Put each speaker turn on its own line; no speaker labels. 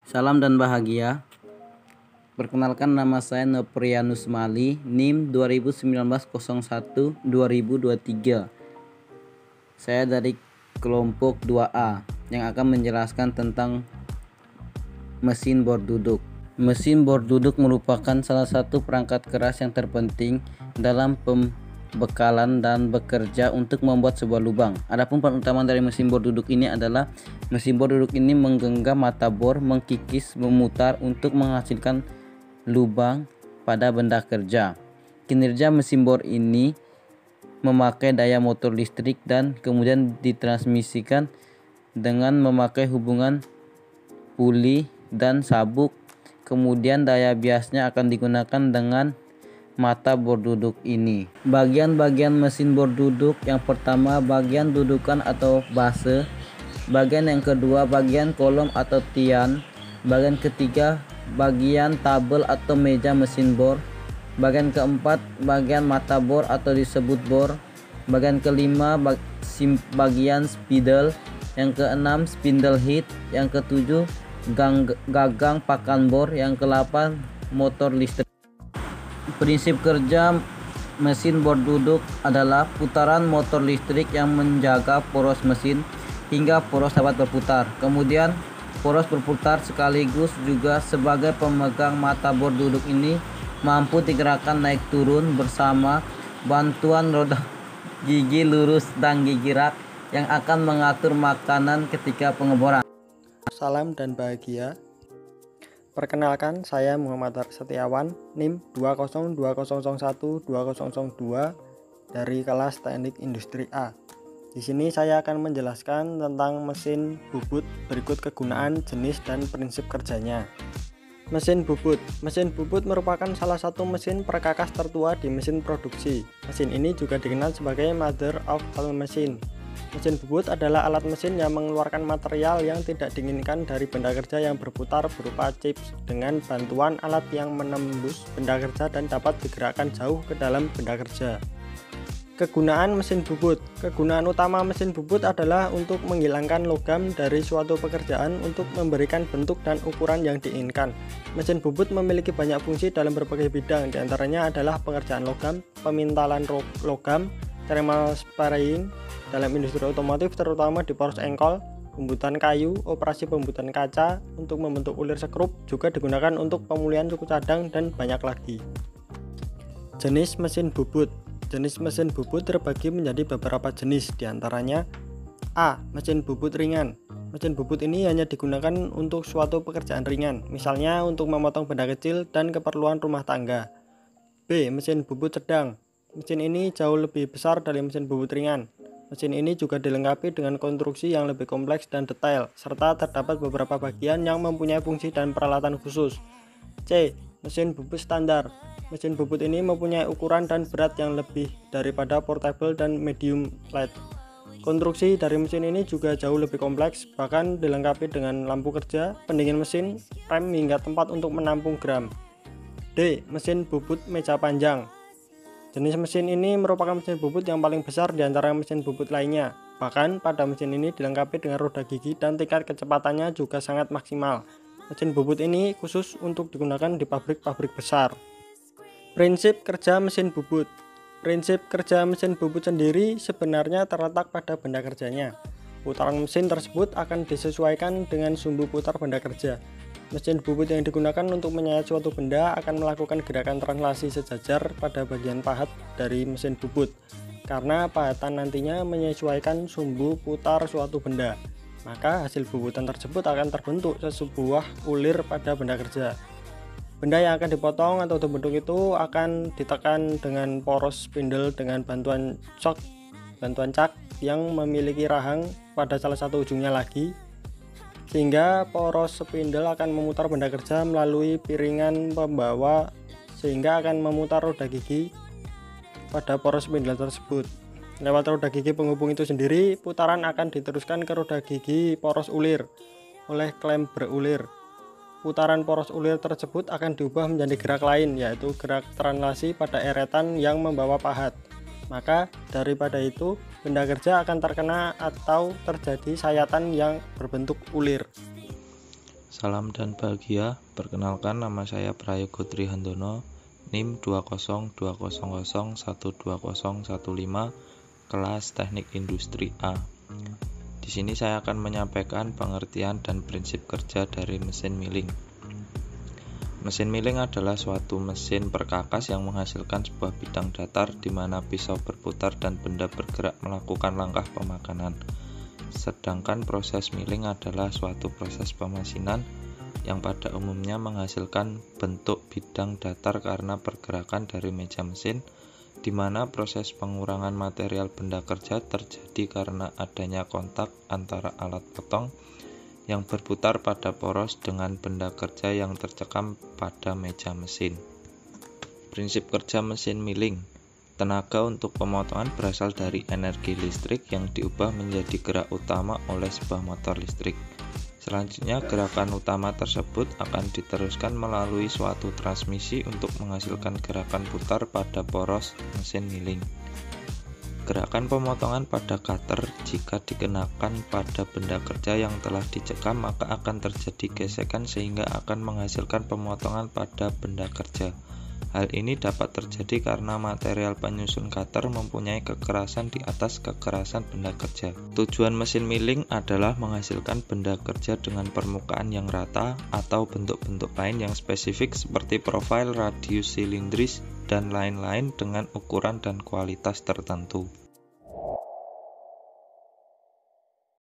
Salam dan bahagia. Perkenalkan, nama saya Noprianus Mali, NIM 2019-01-2023. Saya dari kelompok 2A yang akan menjelaskan tentang mesin bor duduk. Mesin bor duduk merupakan salah satu perangkat keras yang terpenting dalam pembekalan dan bekerja untuk membuat sebuah lubang. Adapun peran utama dari mesin bor duduk ini adalah mesin bor duduk ini menggenggam mata bor, mengkikis, memutar untuk menghasilkan lubang pada benda kerja. Kinerja mesin bor ini memakai daya motor listrik dan kemudian ditransmisikan dengan memakai hubungan puli dan sabuk. Kemudian daya biasnya akan digunakan dengan mata bor duduk ini. Bagian-bagian mesin bor duduk: yang pertama, bagian dudukan atau base. Bagian yang kedua, bagian kolom atau tian. Bagian ketiga, bagian tabel atau meja mesin bor. Bagian keempat, bagian mata bor atau disebut bor. Bagian kelima, bagian spidol. Yang keenam, spindle head. Yang ketujuh, gagang pakan bor. Yang ke-8, motor listrik. Prinsip kerja mesin bor duduk adalah putaran motor listrik yang menjaga poros mesin hingga poros dapat berputar. Kemudian poros berputar sekaligus juga sebagai pemegang mata bor duduk ini mampu digerakkan naik turun bersama bantuan roda gigi lurus dan gigi rak yang akan mengatur makanan ketika pengeboran.
Salam dan bahagia. Perkenalkan, saya Muhammad Setiawan, NIM 202001-2002 dari kelas Teknik Industri A. Di sini saya akan menjelaskan tentang mesin bubut. Berikut kegunaan, jenis, dan prinsip kerjanya. Mesin bubut. Mesin bubut merupakan salah satu mesin perkakas tertua di mesin produksi. Mesin ini juga dikenal sebagai mother of all machine. Mesin bubut adalah alat mesin yang mengeluarkan material yang tidak diinginkan dari benda kerja yang berputar berupa chips dengan bantuan alat yang menembus benda kerja dan dapat digerakkan jauh ke dalam benda kerja. Kegunaan mesin bubut. Kegunaan utama mesin bubut adalah untuk menghilangkan logam dari suatu pekerjaan untuk memberikan bentuk dan ukuran yang diinginkan. Mesin bubut memiliki banyak fungsi dalam berbagai bidang, diantaranya adalah pengerjaan logam, pemintalan logam, thermal spraying dalam industri otomotif terutama di poros engkol, pembuatan kayu, operasi pembuatan kaca untuk membentuk ulir sekrup juga digunakan untuk pemulihan suku cadang dan banyak lagi. Jenis mesin bubut. Jenis mesin bubut terbagi menjadi beberapa jenis, diantaranya A. Mesin bubut ringan. Mesin bubut ini hanya digunakan untuk suatu pekerjaan ringan, misalnya untuk memotong benda kecil dan keperluan rumah tangga. B. Mesin bubut sedang. Mesin ini jauh lebih besar dari mesin bubut ringan. Mesin ini juga dilengkapi dengan konstruksi yang lebih kompleks dan detail, serta terdapat beberapa bagian yang mempunyai fungsi dan peralatan khusus. C. Mesin bubut standar. Mesin bubut ini mempunyai ukuran dan berat yang lebih daripada portable dan medium light. Konstruksi dari mesin ini juga jauh lebih kompleks, bahkan dilengkapi dengan lampu kerja, pendingin mesin, rem hingga tempat untuk menampung gram. D. Mesin bubut meja panjang. Jenis mesin ini merupakan mesin bubut yang paling besar di antara mesin bubut lainnya. Bahkan pada mesin ini dilengkapi dengan roda gigi dan tingkat kecepatannya juga sangat maksimal. Mesin bubut ini khusus untuk digunakan di pabrik-pabrik besar. Prinsip kerja mesin bubut. Prinsip kerja mesin bubut sendiri sebenarnya terletak pada benda kerjanya. Putaran mesin tersebut akan disesuaikan dengan sumbu putar benda kerja. Mesin bubut yang digunakan untuk menyayat suatu benda akan melakukan gerakan translasi sejajar pada bagian pahat dari mesin bubut, karena pahatan nantinya menyesuaikan sumbu putar suatu benda. Maka hasil bubutan tersebut akan terbentuk sebuah ulir pada benda kerja. Benda yang akan dipotong atau dibentuk itu akan ditekan dengan poros spindle dengan bantuan cak yang memiliki rahang pada salah satu ujungnya lagi, sehingga poros spindle akan memutar benda kerja melalui piringan pembawa sehingga akan memutar roda gigi pada poros spindle tersebut. Lewat roda gigi penghubung itu sendiri, putaran akan diteruskan ke roda gigi poros ulir oleh klem berulir. Putaran poros ulir tersebut akan diubah menjadi gerak lain, yaitu gerak translasi pada eretan yang membawa pahat. Maka daripada itu, benda kerja akan terkena atau terjadi sayatan yang berbentuk ulir.
Salam dan bahagia, perkenalkan nama saya Prayogo Trihandono, NIM 20200120115, kelas Teknik Industri A. Di sini saya akan menyampaikan pengertian dan prinsip kerja dari mesin milling. Mesin milling adalah suatu mesin perkakas yang menghasilkan sebuah bidang datar di mana pisau berputar dan benda bergerak melakukan langkah pemakanan. Sedangkan proses milling adalah suatu proses pemasinan yang pada umumnya menghasilkan bentuk bidang datar karena pergerakan dari meja mesin, di mana proses pengurangan material benda kerja terjadi karena adanya kontak antara alat potong yang berputar pada poros dengan benda kerja yang tercekam pada meja mesin. Prinsip kerja mesin milling. Tenaga untuk pemotongan berasal dari energi listrik yang diubah menjadi gerak utama oleh sebuah motor listrik. Selanjutnya, gerakan utama tersebut akan diteruskan melalui suatu transmisi untuk menghasilkan gerakan putar pada poros mesin milling. Gerakan pemotongan pada cutter jika dikenakan pada benda kerja yang telah dicekam maka akan terjadi gesekan sehingga akan menghasilkan pemotongan pada benda kerja. Hal ini dapat terjadi karena material penyusun cutter mempunyai kekerasan di atas kekerasan benda kerja. Tujuan mesin milling adalah menghasilkan benda kerja dengan permukaan yang rata atau bentuk-bentuk lain yang spesifik seperti profil, radius silindris, dan lain-lain dengan ukuran dan kualitas tertentu.